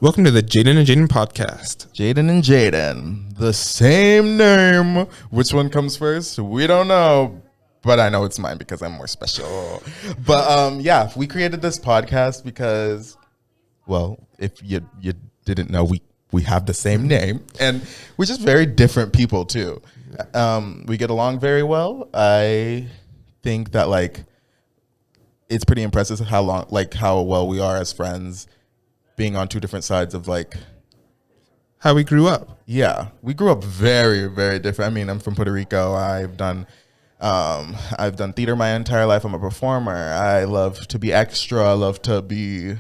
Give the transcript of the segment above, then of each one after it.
Welcome to the Jaden and Jaden podcast. Jaden and Jaden, the same name. Which one comes first? We don't know, but I know it's mine because I'm more special. But yeah, we created this podcast because, well, if you didn't know, we have the same name, and we're just very different people too. We get along very well. I think that it's pretty impressive how well we are as friends, being on two different sides of How we grew up. Yeah, we grew up very, very different. I mean, I'm from Puerto Rico. I've done theater my entire life. I'm a performer. I love to be extra. I love to be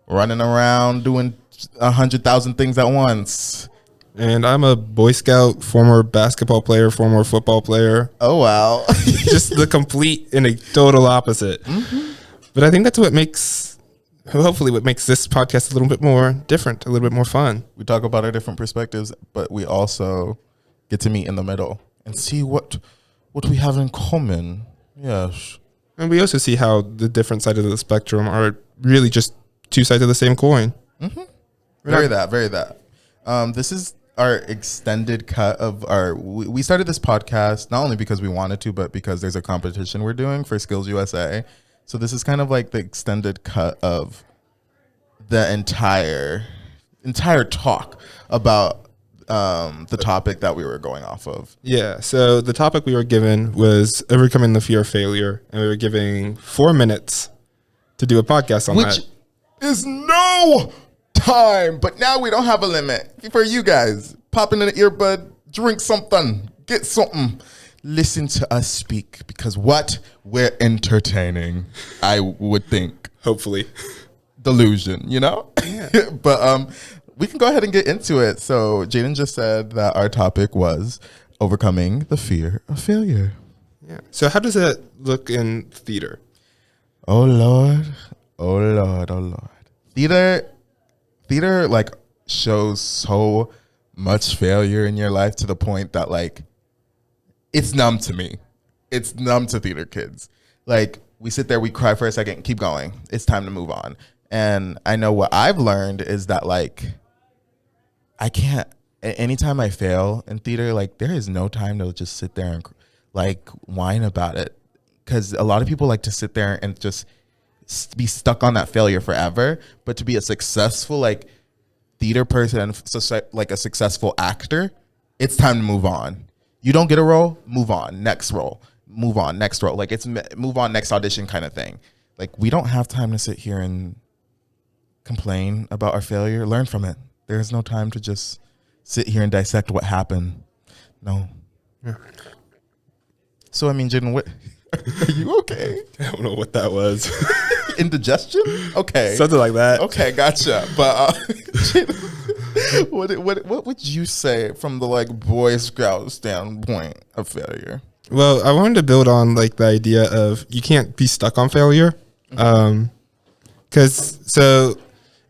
running around doing 100,000 things at once. And I'm a Boy Scout, former basketball player, former football player. Oh, wow. Just the complete and a total opposite. Mm-hmm. But I think that's what makes this podcast a little bit more different, a little bit more fun. We talk about our different perspectives, but we also get to meet in the middle and see what we have in common. Yes. And we also see how the different sides of the spectrum are really just two sides of the same coin. Mm-hmm. Very that. This is our extended cut of we started this podcast not only because we wanted to, but because there's a competition we're doing for Skills USA. So this is kind of like the extended cut of the entire talk about the topic that we were going off of. Yeah, so the topic we were given was overcoming the fear of failure, and we were giving 4 minutes to do a podcast on that. Which is no time, but now we don't have a limit for you guys. Pop in an earbud, drink something, get something. Listen to us speak, because we're entertaining, I would think. Hopefully. Delusion, you know? Yeah. But we can go ahead and get into it. So Jaden just said that our topic was overcoming the fear of failure. Yeah. So how does that look in theater? Oh Lord. Theater shows so much failure in your life to the point that it's numb to me. It's numb to theater kids. We sit there, we cry for a second, keep going. It's time to move on. And I know what I've learned is that I can't, anytime I fail in theater, there is no time to just sit there and whine about it. Because a lot of people like to sit there and just be stuck on that failure forever. But to be a successful theater person and a successful actor, it's time to move on. You don't get a role, move on, next role, move on, next role. It's move on, next audition kind of thing. We don't have time to sit here and complain about our failure. Learn from it. There's no time to just sit here and dissect what happened. No. Yeah. So, I mean, Jaden, what, are you okay? I don't know what that was. Indigestion? Okay. Something like that. Okay, gotcha. But Jaden, what would you say from the Boy Scout standpoint of failure? Well, I wanted to build on the idea of you can't be stuck on failure. Because so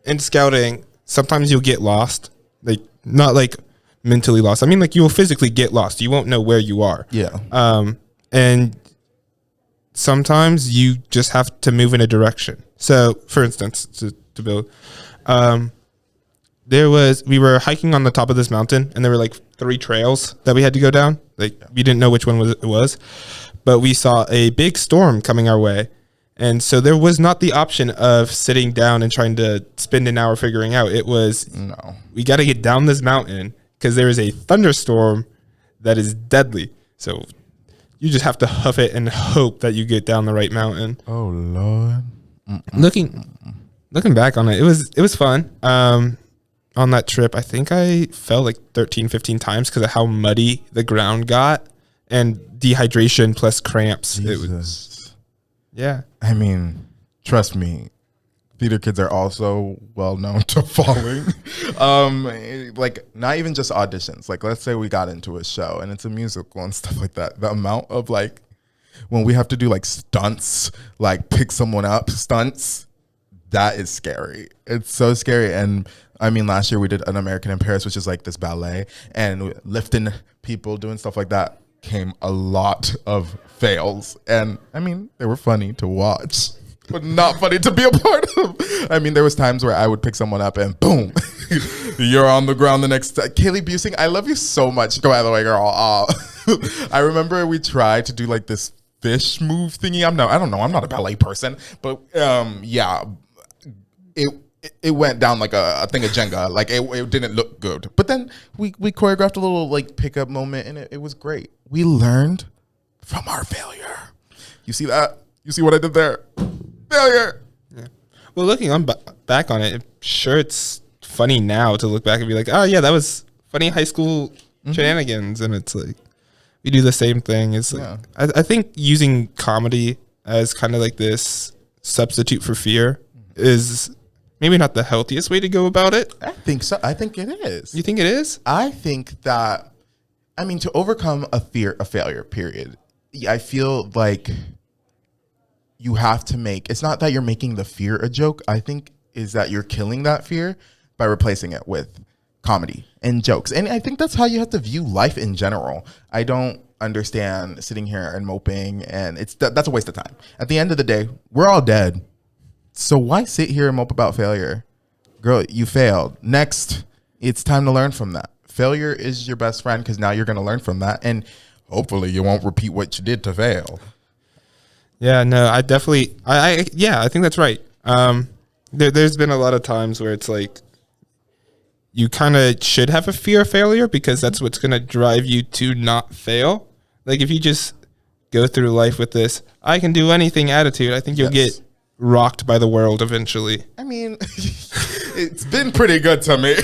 in scouting, sometimes you'll get lost, not mentally lost. I mean, you will physically get lost. You won't know where you are. Yeah. And sometimes you just have to move in a direction. So, for instance, to build, we were hiking on the top of this mountain, and there were 3 trails that we had to go down. We didn't know which one it was, but we saw a big storm coming our way. And so there was not the option of sitting down and trying to spend an hour figuring out. It was, no, we got to get down this mountain because there is a thunderstorm that is deadly. So you just have to huff it and hope that you get down the right mountain. Oh, Lord. Looking back on it, it was fun. On that trip, I think I fell 13, 15 times because of how muddy the ground got and dehydration plus cramps. Jesus. It was, yeah. I mean, trust me, theater kids are also well known to falling. Not even just auditions. Let's say we got into a show and it's a musical and stuff like that. The amount of when we have to do stunts, pick someone up stunts, that is scary. It's so scary. And I mean, last year we did An American in Paris, which is this ballet, and lifting people, doing stuff like that, came a lot of fails. And I mean, they were funny to watch. but not funny to be a part of. I mean, there was times where I would pick someone up and boom, you're on the ground the next time. Kaylee Busing, I love you so much. Go out of the way, girl. I remember we tried to do like this fish move thingy. I don't know. I'm not a ballet person, but yeah, it went down like a thing of Jenga. Like it didn't look good. But then we choreographed a little like pickup moment, and it was great. We learned from our failure. You see that? You see what I did there? Failure. Yeah. Well, looking on back on it, sure, it's funny now to look back and be like, oh yeah, that was funny high school shenanigans, and it's like we do the same thing. It's like I think using comedy as kind of like this substitute for fear is maybe not the healthiest way to go about it. I think so. I think it is. You think it is? I think that, I mean, to overcome a failure, period, I feel like you have to it's not that you're making the fear a joke. I think is that you're killing that fear by replacing it with comedy and jokes. And I think that's how you have to view life in general. I don't understand sitting here and moping, and that's a waste of time. At the end of the day, we're all dead. So why sit here and mope about failure? Girl, you failed. Next, it's time to learn from that. Failure is your best friend because now you're going to learn from that. And hopefully you won't repeat what you did to fail. Yeah, no, I definitely, I think that's right. There's been a lot of times where it's like you kind of should have a fear of failure because that's what's going to drive you to not fail. Like if you just go through life with this, I can do anything attitude, I think you'll get rocked by the world eventually. I mean, it's been pretty good to me.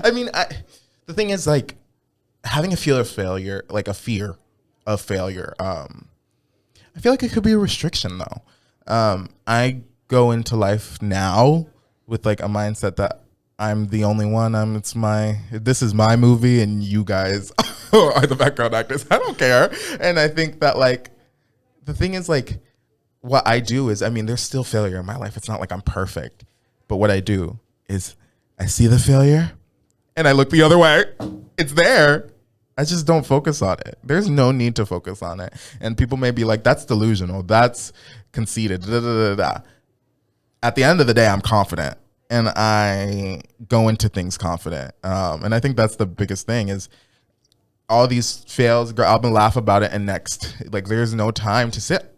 I mean, the thing is like having a fear of failure, like a fear of failure, I feel like it could be a restriction though. I go into life now with like a mindset that I'm the only one. This is my movie and you guys are the background actors. I don't care. And I think that like, the thing is like, what I do is, I mean, there's still failure in my life. It's not like I'm perfect, but what I do is I see the failure and I look the other way. It's there. I just don't focus on it. There's no need to focus on it. And people may be like, that's delusional. That's conceited. Da, da, da, da. At the end of the day, I'm confident and I go into things confident. And I think that's the biggest thing is all these fails, I'll laugh about it and next. Like there's no time to sit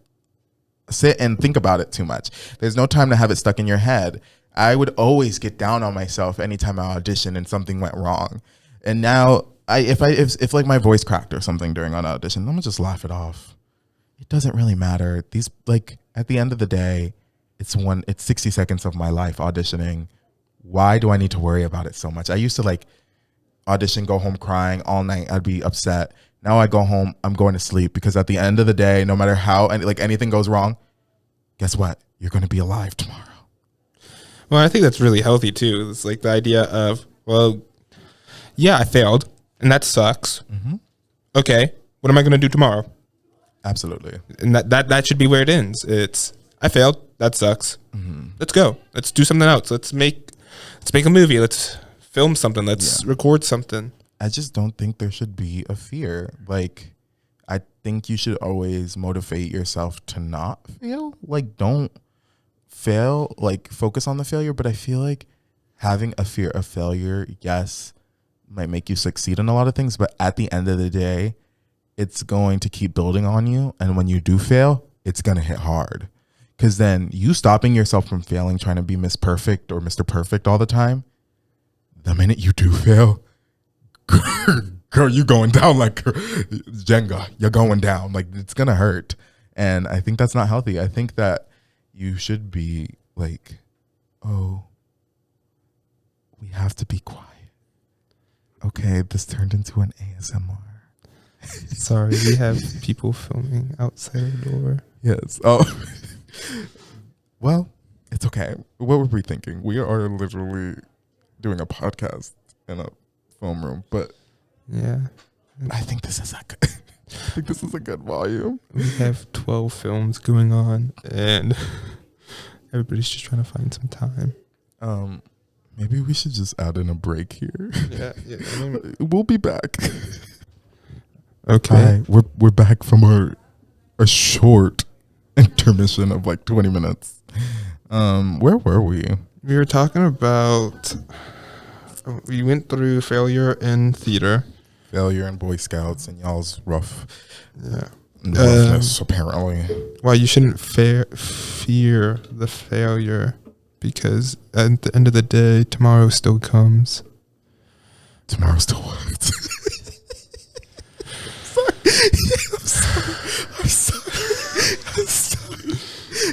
and think about it too much. There's no time to have it stuck in your head. I would always get down on myself anytime I auditioned and something went wrong. And now if like my voice cracked or something during an audition, I'm gonna just laugh it off. It doesn't really matter. These like at the end of the day, it's 60 seconds of my life auditioning. Why do I need to worry about it so much? I used to like audition, go home crying all night. I'd be upset. Now I go home, I'm going to sleep because at the end of the day, no matter how like anything goes wrong, guess what? You're going to be alive tomorrow. Well, I think that's really healthy too. It's like the idea of, well, yeah, I failed and that sucks. Mm-hmm. Okay, what am I going to do tomorrow? Absolutely. And that should be where it ends. It's, I failed, that sucks. Mm-hmm. Let's go. Let's do something else. Let's make a movie. Let's film something. Let's record something. I just don't think there should be a fear. Like, I think you should always motivate yourself to not fail. Like, don't fail. Like, focus on the failure. But I feel like having a fear of failure, yes, might make you succeed in a lot of things. But at the end of the day, it's going to keep building on you. And when you do fail, it's going to hit hard. Because then you stopping yourself from failing, trying to be Miss Perfect or Mr. Perfect all the time, the minute you do fail, girl, you going down like Jenga. You're going down. Like, it's going to hurt. And I think that's not healthy. I think that you should be like, oh, we have to be quiet. Okay, this turned into an ASMR. Sorry, we have people filming outside the door. Yes. Oh, well, it's okay. What were we thinking? We are literally doing a podcast in a film room, but yeah, I think this is a good volume. We have 12 films going on, and everybody's just trying to find some time. Maybe we should just add in a break here. Yeah. We'll be back. Okay, we're back from a short intermission of like 20 minutes. Where were we? We were talking about. We went through failure in theater. Failure in Boy Scouts and y'all's Yeah. roughness, apparently. Why you shouldn't fear the failure, because at the end of the day, tomorrow still comes. Tomorrow still what? I'm sorry.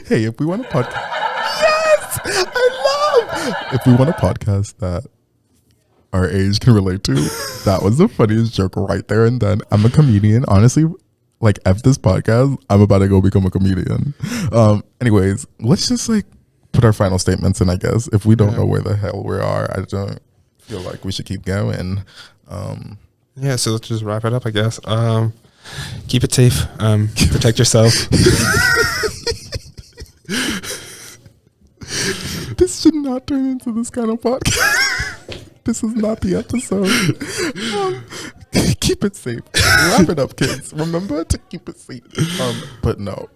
Hey, if we want a podcast, yes, if we want a podcast that our age can relate to, that was the funniest joke right there and then. I'm a comedian, honestly. Like, F this podcast, I'm about to go become a comedian. Anyways, let's just like put our final statements in, I guess. If we don't know where the hell we are, I don't feel like we should keep going. Yeah, so let's just wrap it up, I guess. Keep it safe. Protect yourself. This should not turn into this kind of podcast. This is not the episode. Keep it safe. Wrap it up, kids. Remember to keep it safe. But no.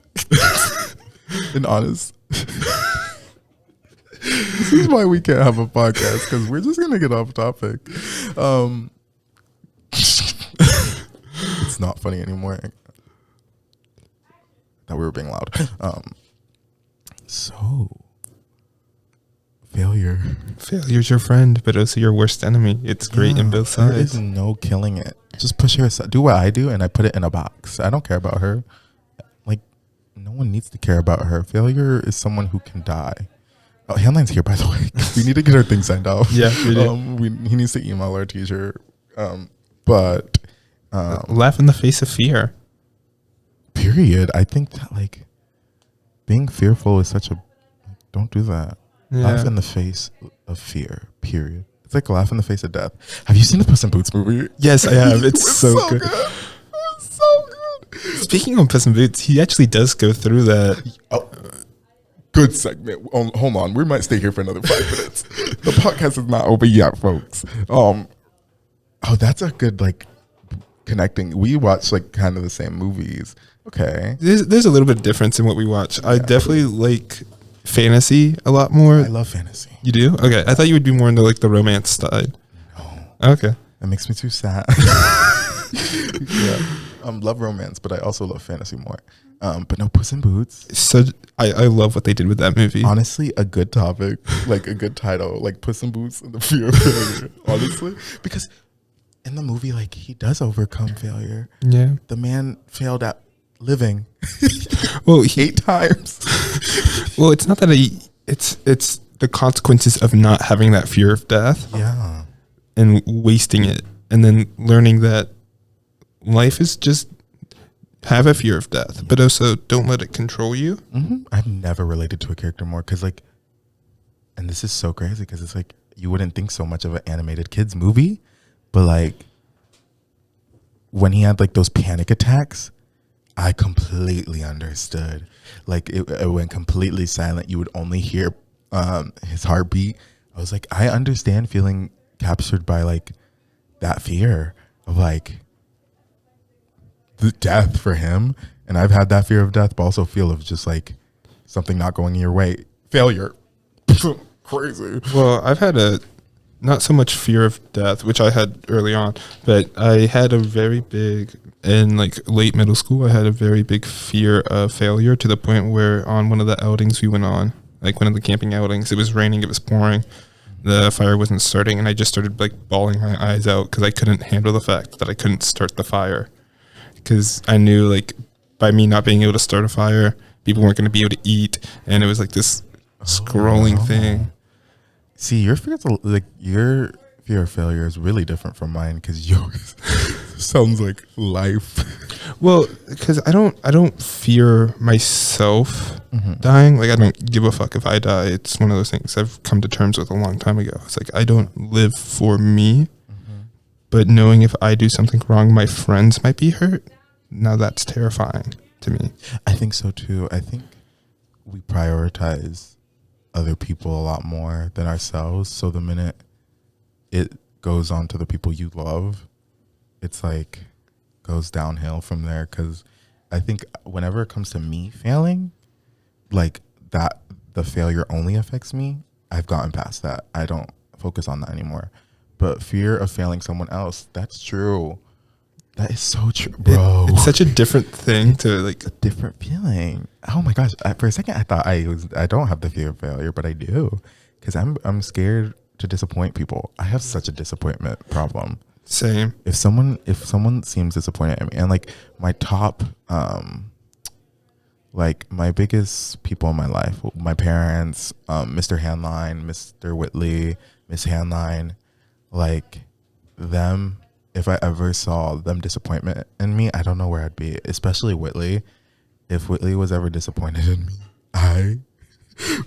And honest. This is why we can't have a podcast, because we're just gonna get off topic. It's not funny anymore. That we were being loud. So Failure's your friend, but also your worst enemy. It's great in both sides. There is no killing it. Just push her aside. Do what I do, and I put it in a box. I don't care about her. Like, no one needs to care about her. Failure is someone who can die. Oh, Handline's here, by the way. We need to get our thing signed out. Yeah, we do. He needs to email our t-shirt. But laugh in the face of fear. Period. I think that, like, being fearful is such a... Don't do that. Yeah. Laugh in the face of fear. Period. It's like laugh in the face of death. Have you seen the Puss in Boots movie? Yes, I have. It's so good. It's so good. Speaking of Puss in Boots, he actually does go through that. Oh, good segment. Hold on. We might stay here for another 5 minutes. The podcast is not over yet, folks. Oh, that's a good, like, connecting. We watch, like, kind of the same movies. Okay. There's a little bit of difference in what we watch. I definitely like fantasy a lot more. I love fantasy. You do? Okay. I thought you would be more into like the romance side. No. Okay. That makes me too sad. Yeah. Love romance, but I also love fantasy more. But no, Puss in Boots. So I love what they did with that movie. Honestly, a good topic, like a good title, like Puss in Boots and the fear of failure. Honestly, because in the movie, like, he does overcome failure. Yeah. The man failed at living. Well, 8 times. Well, it's not that it's the consequences of not having that fear of death. Yeah. And wasting it, and then learning that life is just have a fear of death, but also don't let it control you. Mm-hmm. I've never related to a character more, because, like, and this is so crazy, because it's like you wouldn't think so much of an animated kids movie, but like when he had like those panic attacks, I completely understood. Like it went completely silent. You would only hear his heartbeat. I was like, I understand feeling captured by like that fear of like the death for him. And I've had that fear of death, but also feel of just like something not going your way. Failure. Crazy. Well, I've had not so much fear of death, which I had early on, but I had a very big, in like late middle school, I had a very big fear of failure, to the point where on one of the outings we went on, like one of the camping outings, it was raining, it was pouring, the fire wasn't starting, and I just started like bawling my eyes out because I couldn't handle the fact that I couldn't start the fire. Because I knew like by me not being able to start a fire, people weren't going to be able to eat, and it was like this scrolling thing. See, your fear of failure is really different from mine, because yours sounds like life. Well, because I don't fear myself dying. Like, I don't give a fuck if I die. It's one of those things I've come to terms with a long time ago. It's like I don't live for me, but knowing if I do something wrong, my friends might be hurt. Now that's terrifying to me. I think so too. I think we prioritize other people a lot more than ourselves. So the minute it goes on to the people you love, it's like goes downhill from there. Because I think whenever it comes to me failing, like that, the failure only affects me, I've gotten past that. I don't focus on that anymore. But fear of failing someone else, that's true. That is so true, bro. It's such a different thing to like. A different feeling. Oh my gosh! For a second, I thought I don't have the fear of failure, but I do, because I'm scared to disappoint people. I have such a disappointment problem. Same. If someone seems disappointed in me, and like my top, like my biggest people in my life, my parents, Mr. Handline, Mr. Whitley, Miss Handline, like them. If I ever saw them disappointment in me, I don't know where I'd be. Especially Whitley. If Whitley was ever disappointed in me, I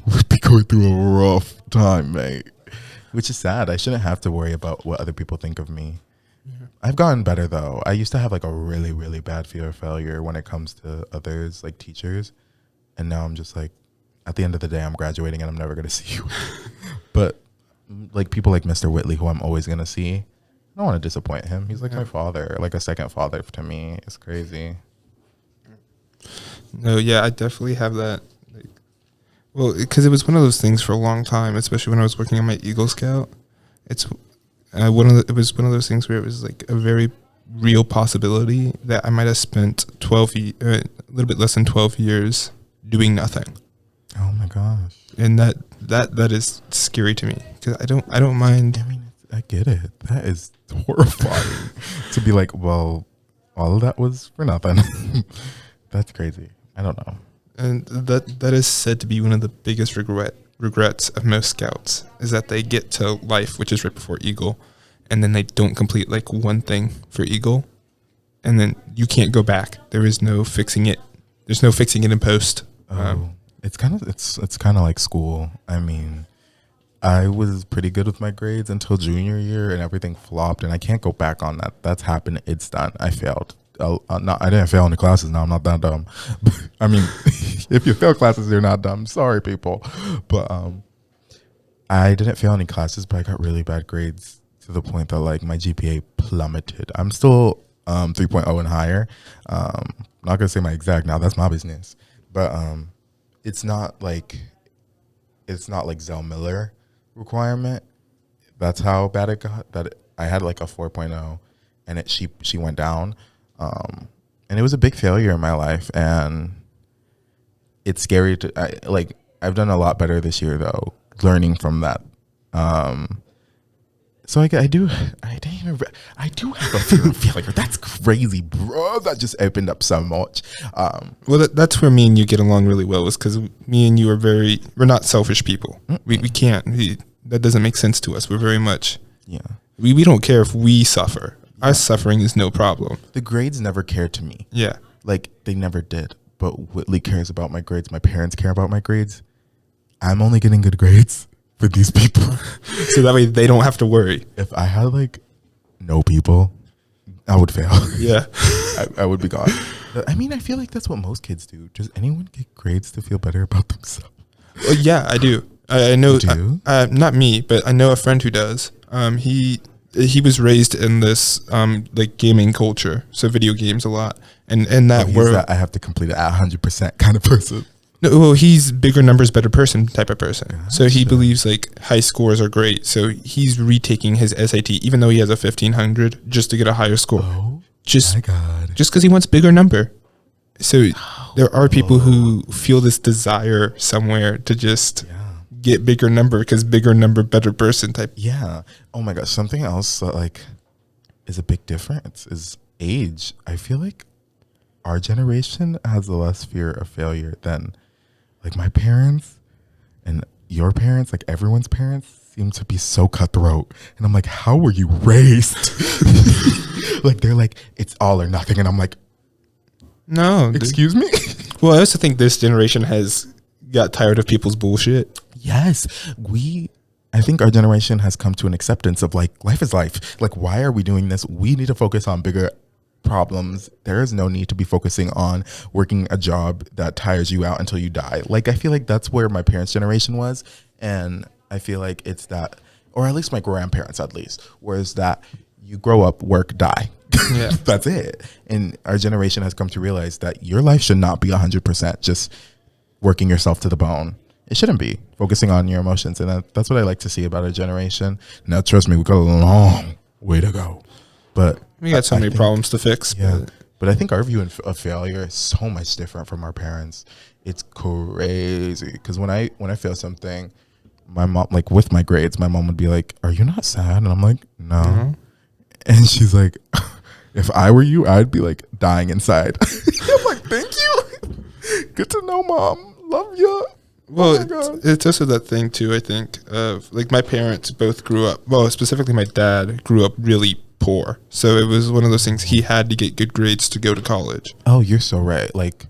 would be going through a rough time, mate. Which is sad. I shouldn't have to worry about what other people think of me. Yeah. I've gotten better though. I used to have like a really, really bad fear of failure when it comes to others, like teachers. And now I'm just like, at the end of the day, I'm graduating and I'm never going to see you. But like people like Mr. Whitley, who I'm always going to see, I don't want to disappoint him. He's like my father, like a second father to me. It's crazy. No, yeah, I definitely have that. Like, well, because it was one of those things for a long time, especially when I was working on my Eagle Scout. It was one of those things where it was like a very real possibility that I might have spent a little bit less than 12 years doing nothing. Oh my gosh! And that is scary to me because I don't mind. I mean, I get it. That is horrifying to be like, well, all of that was for nothing. That's crazy. I don't know. And that is said to be one of the biggest regrets of most scouts is that they get to life, which is right before Eagle, and then they don't complete like one thing for Eagle, and then you can't go back. There is no fixing it. There's no fixing it in post. It's kind of like school. I mean, I was pretty good with my grades until junior year, and everything flopped, and I can't go back on that. That's happened. It's done. I failed. I didn't fail any classes. Now I'm not that dumb. I mean, if you fail classes, you're not dumb. Sorry, people. But I didn't fail any classes, but I got really bad grades to the point that like my GPA plummeted. I'm still 3.0 and higher. I'm not gonna say my exact now. That's my business. But it's not like Zell Miller requirement. That's how bad it got. That I had like a 4.0, and she went down. And it was a big failure in my life, and it's scary I've done a lot better this year though, learning from that. So I do have a fear of failure. That's crazy, bro. That just opened up so much. Well, that's where me and you get along really well, is because me and you we're not selfish people. We can't. That doesn't make sense to us. We're very much. Yeah. We don't care if we suffer. Our suffering is no problem. The grades never cared to me. Yeah. Like, they never did. But Whitley cares about my grades. My parents care about my grades. I'm only getting good grades for these people. So that way they don't have to worry. If I had, like, no people, I would fail. Yeah. I would be gone. I mean, I feel like that's what most kids do. Does anyone get grades to feel better about themselves? Well, yeah, I do. I know. You do? Not me, but I know a friend who does. He was raised in this like gaming culture, so video games a lot, and that world. I have to complete it at 100% kind of person. No, well, he's bigger numbers, better person type of person. Gotcha. So he believes like high scores are great. So he's retaking his SAT, even though he has a 1500, just to get a higher score. Oh, just, my God. Just because he wants bigger number. So there are people who feel this desire somewhere to just get bigger number because bigger number, better person type. Yeah. Oh my gosh. Something else that like is a big difference is age. I feel like our generation has less fear of failure than like my parents and your parents, like everyone's parents seem to be so cutthroat. And I'm like, how were you raised? Like they're like, it's all or nothing. And I'm like, no, excuse me? Well, I also think this generation has got tired of people's bullshit. Yes, I think our generation has come to an acceptance of like, life is life. Like, why are we doing this? We need to focus on bigger problems. There is no need to be focusing on working a job that tires you out until you die. Like, I feel like that's where my parents' generation was. And I feel like it's that, or at least my grandparents at least, whereas that you grow up, work, die. Yeah. That's it. And our generation has come to realize that your life should not be 100% just working yourself to the bone. it shouldn't be focusing on your emotions. And that's what I like to see about our generation. Now, trust me, we got a long way to go. But we got so many problems to fix. Yeah. But I think our view of failure is so much different from our parents. It's crazy. Because when I fail something, my mom, like with my grades, my mom would be like, "Are you not sad?" And I'm like, "No." Mm-hmm. And she's like, "If I were you, I'd be like dying inside." I'm like, "Thank you. Good to know, Mom. Love you." Well, it's also that thing too, I think, of like my parents both grew up, well, specifically my dad grew up really poor. So it was one of those things, he had to get good grades to go to college. Oh, you're so right. Like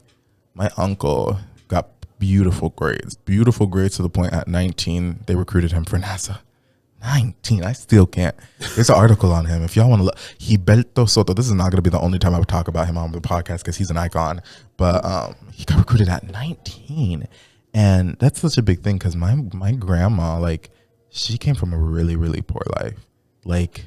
my uncle got beautiful grades to the point at 19, they recruited him for NASA. 19, I still can't. There's an article on him. If y'all want to look, Gilberto Soto, this is not going to be the only time I would talk about him on the podcast because he's an icon. But he got recruited at 19. And that's such a big thing because my grandma, like, she came from a really, really poor life. Like,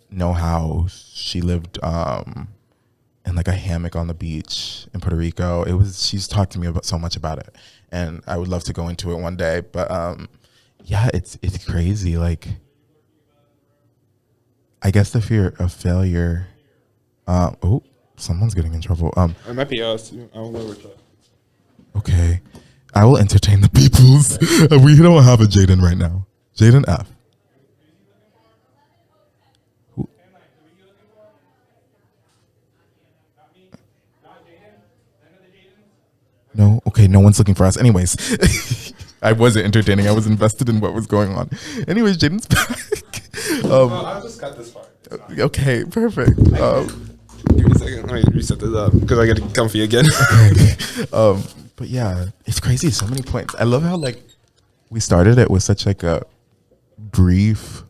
no house. She lived in like a hammock on the beach in Puerto Rico. She's talked to me about so much about it, and I would love to go into it one day. But yeah, it's crazy. Like, I guess the fear of failure. Oh, someone's getting in trouble. It might be us. I don't know which one. Okay. I will entertain the peoples. We don't have a Jaden right now. Jaden F. No? Okay, no one's looking for us. Anyways, I wasn't entertaining. I was invested in what was going on. Anyways, Jaden's back. I just got this far. Okay, perfect. Give me a second. Let me reset this up because I get comfy again. Okay. But yeah, it's crazy. So many points. I love how like we started it with such like a brief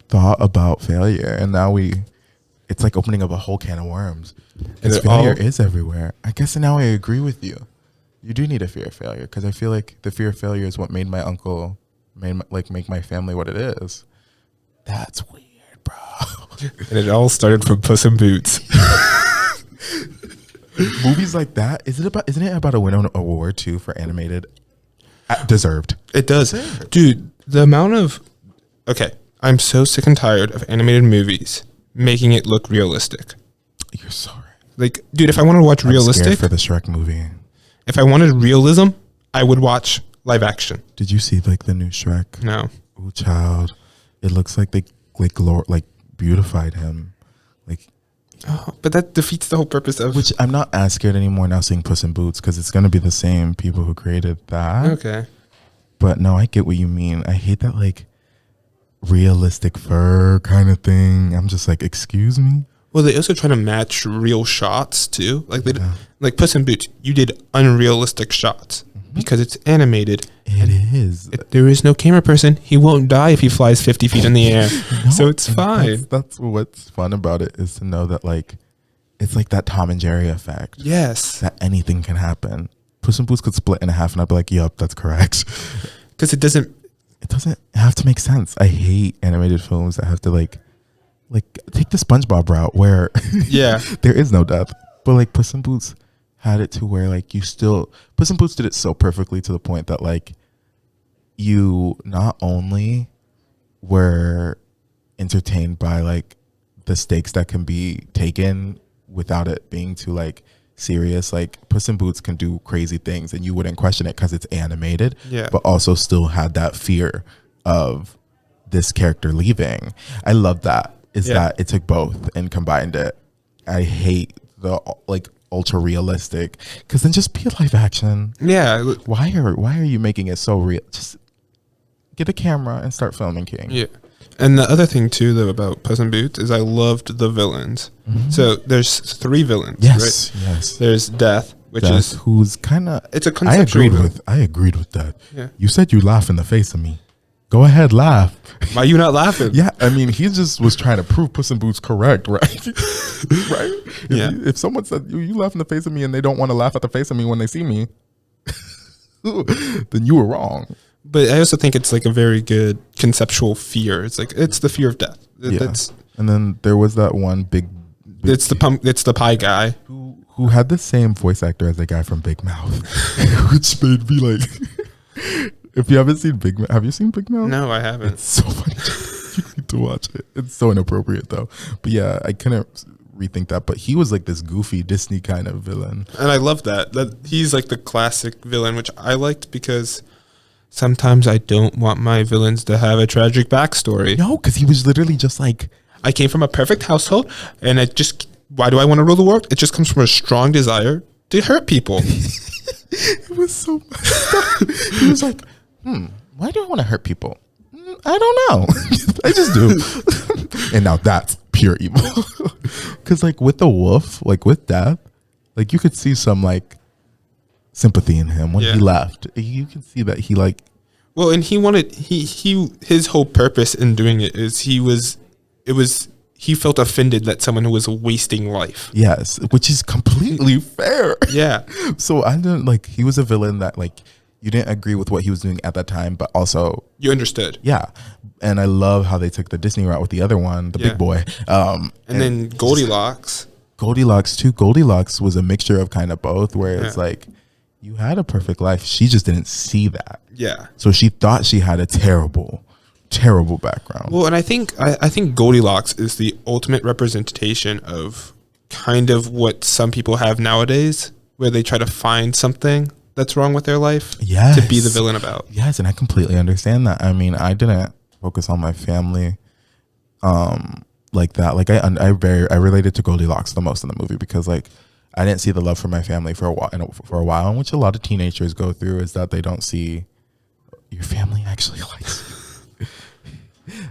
thought about failure, and now it's like opening up a whole can of worms. And failure is everywhere. I guess now I agree with you. You do need a fear of failure because I feel like the fear of failure is what made my uncle make my family what it is. That's weird, bro. And it all started from Puss in Boots. Movies like that, isn't it about to win an award too for animated? Deserved. It does. Dude, the amount of... Okay, I'm so sick and tired of animated movies making it look realistic. You're sorry. Like, dude, if I wanted to watch realistic... for the Shrek movie. If I wanted realism, I would watch live action. Did you see like the new Shrek? No. Oh, child. It looks like they beautified him. Like... Oh, but that defeats the whole purpose of... Which I'm not as scared anymore now seeing Puss in Boots because it's going to be the same people who created that. Okay. But no, I get what you mean. I hate that like realistic fur kind of thing. I'm just like, excuse me? Well, they also try to match real shots too. Like like Puss in Boots, you did unrealistic shots because it's animated. It is. There is no camera person. He won't die if he flies 50 feet in the air. No, so it's fine. That's what's fun about it is to know that like it's like that Tom and Jerry effect. Yes. That anything can happen. Puss in Boots could split in half and I'd be like, yup, that's correct. Because it doesn't have to make sense. I hate animated films that have to like take the SpongeBob route where there is no death. But like Puss in Boots had it to where like Puss in Boots did it so perfectly to the point that like you not only were entertained by like the stakes that can be taken without it being too like serious. Like Puss in Boots can do crazy things and you wouldn't question it because it's animated, but also still had that fear of this character leaving. I love that that it took both and combined it. I hate the like ultra realistic because then just be a live action. Why are you making it so real? Just get a camera and start filming, King. And the other thing too though about Puss in Boots is I loved the villains. So there's 3 villains. Right? There's Death, which is who's kind of it's a conceptual. I agreed with that. Yeah. You said you laugh in the face of me. Go ahead, laugh. Why you not laughing? Yeah, I mean, he just was trying to prove Puss in Boots correct, right? Right? If someone said, you laugh in the face of me and they don't want to laugh at the face of me when they see me, then you were wrong. But I also think it's like a very good conceptual fear. It's like, it's the fear of death. And then there was that one big it's the pie guy. who had the same voice actor as the guy from Big Mouth, which made me like. If you haven't seen Big Mouth, have you seen Big Mouth? No, I haven't. It's so funny. You need to watch it. It's so inappropriate though. But yeah, I couldn't rethink that. But he was like this goofy Disney kind of villain. And I love that he's like the classic villain, which I liked because sometimes I don't want my villains to have a tragic backstory. No, because he was literally just like, I came from a perfect household, and why do I want to rule the world? It just comes from a strong desire to hurt people. it was so messed up. He was like, why do I want to hurt people? I don't know. I just do. And now that's pure evil. Because like with the wolf, like with Death, like you could see some like sympathy in him when he left. You can see that he like. Well, and his whole purpose in doing it is he felt offended that someone was wasting life. Yes, which is completely fair. Yeah. So I didn't like, he was a villain that like, you didn't agree with what he was doing at that time, but also you understood. Yeah. And I love how they took the Disney route with the other one, the big boy. And then Goldilocks. Goldilocks too. Goldilocks was a mixture of kind of both, where it's like, you had a perfect life. She just didn't see that. Yeah. So she thought she had a terrible background. Well, and I think Goldilocks is the ultimate representation of kind of what some people have nowadays, where they try to find something that's wrong with their life to be the villain about. Yes, and I completely understand that. I mean, I didn't focus on my family like that. Like I related to Goldilocks the most in the movie because like I didn't see the love for my family for a while, and which a lot of teenagers go through, is that they don't see your family actually likes you.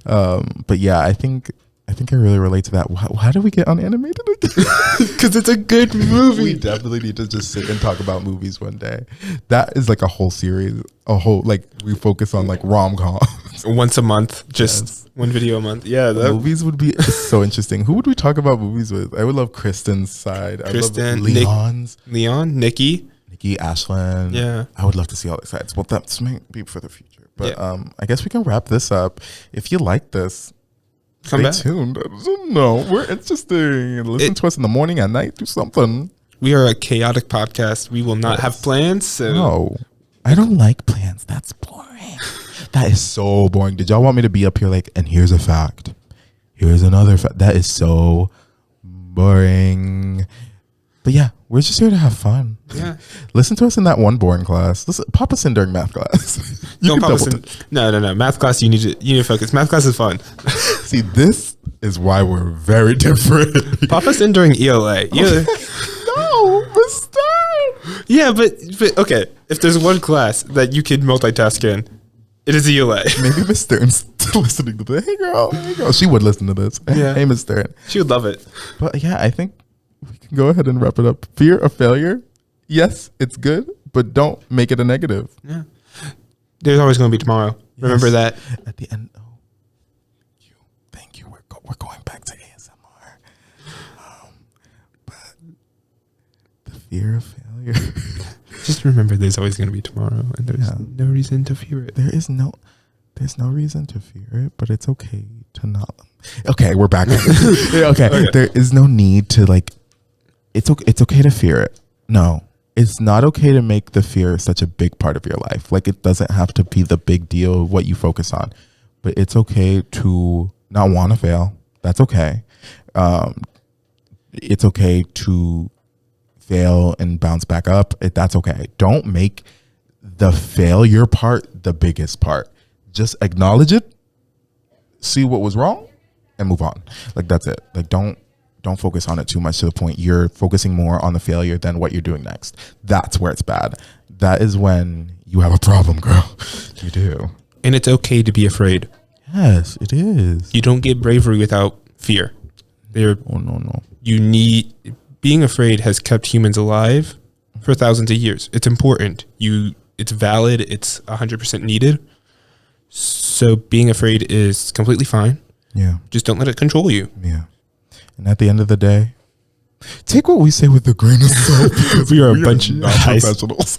But yeah, I think I really relate to that. Why do we get unanimated again? Because it's a good movie. We definitely need to just sit and talk about movies one day. That is like a whole series, like we focus on like rom-coms. Once a month, just one video a month. Yeah. Movies would be so interesting. Who would we talk about movies with? I would love Kristen's side. Kristen, Leon, Nikki, Ashlyn. Yeah. I would love to see all the sides. Well, that's maybe for the future. But I guess we can wrap this up. If you like this, stay tuned. No, we're interesting. Listen to us in the morning, at night, do something. We are a chaotic podcast. We will not have plans. So. No, I don't like plans. That's boring. That is so boring. Did y'all want me to be up here like, and here's a fact. Here's another fact. That is so boring. But yeah, we're just here to have fun. Yeah. Listen to us in that one boring class. Pop us in during math class. Don't pop us in. No. Math class, you need to focus. Math class is fun. See, this is why we're very different. Pop us in during ELA. No, but stop. Yeah, but okay. If there's one class that you can multitask in, it is ELA. Maybe Miss Stern's listening to this. Hey girl. She would listen to this. Yeah. Hey Miss Stern. She would love it. But yeah, I think we can go ahead and wrap it up. Fear of failure. Yes, it's good, but don't make it a negative. Yeah. There's always going to be tomorrow. Yes. Remember that. At the end. Thank you. We're going back to ASMR. But the fear of failure. Just remember, there's always going to be tomorrow, and there's no reason to fear it. There's no reason to fear it, but it's okay to not. Okay, we're back. Okay. There is no need to like. It's okay to fear it. No, it's not okay to make the fear such a big part of your life. Like, it doesn't have to be the big deal of what you focus on, but it's okay to not want to fail. That's okay. It's okay to fail and bounce back up. That's okay. Don't make the failure part the biggest part. Just acknowledge it, see what was wrong, and move on. Like, that's it. Like, don't focus on it too much to the point you're focusing more on the failure than what you're doing next. That's where it's bad. That is when you have a problem, girl. You do. And it's okay to be afraid. Yes, it is. You don't get bravery without fear. No. Being afraid has kept humans alive for thousands of years. It's important. It's valid. It's 100% needed. So being afraid is completely fine. Yeah. Just don't let it control you. Yeah. And at the end of the day, take what we say with a grain of salt. we are a bunch of professionals.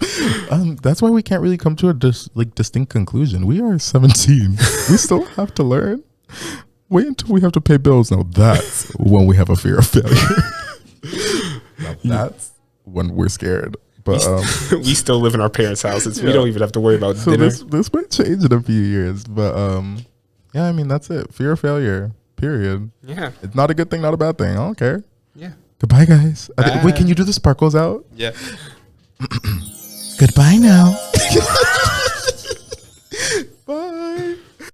That's why we can't really come to a distinct conclusion. We are 17. We still have to learn. Wait until we have to pay bills. Now that's when we have a fear of failure. when we're scared. But we still live in our parents' houses. We Yeah. don't even have to worry about so dinner. this might change in a few years. But yeah, I mean that's it. Fear of failure. Period. Yeah. It's not a good thing, not a bad thing. I don't care. Yeah. Goodbye, guys. Bye. Wait, can you do the sparkles out? Yeah. Goodbye now.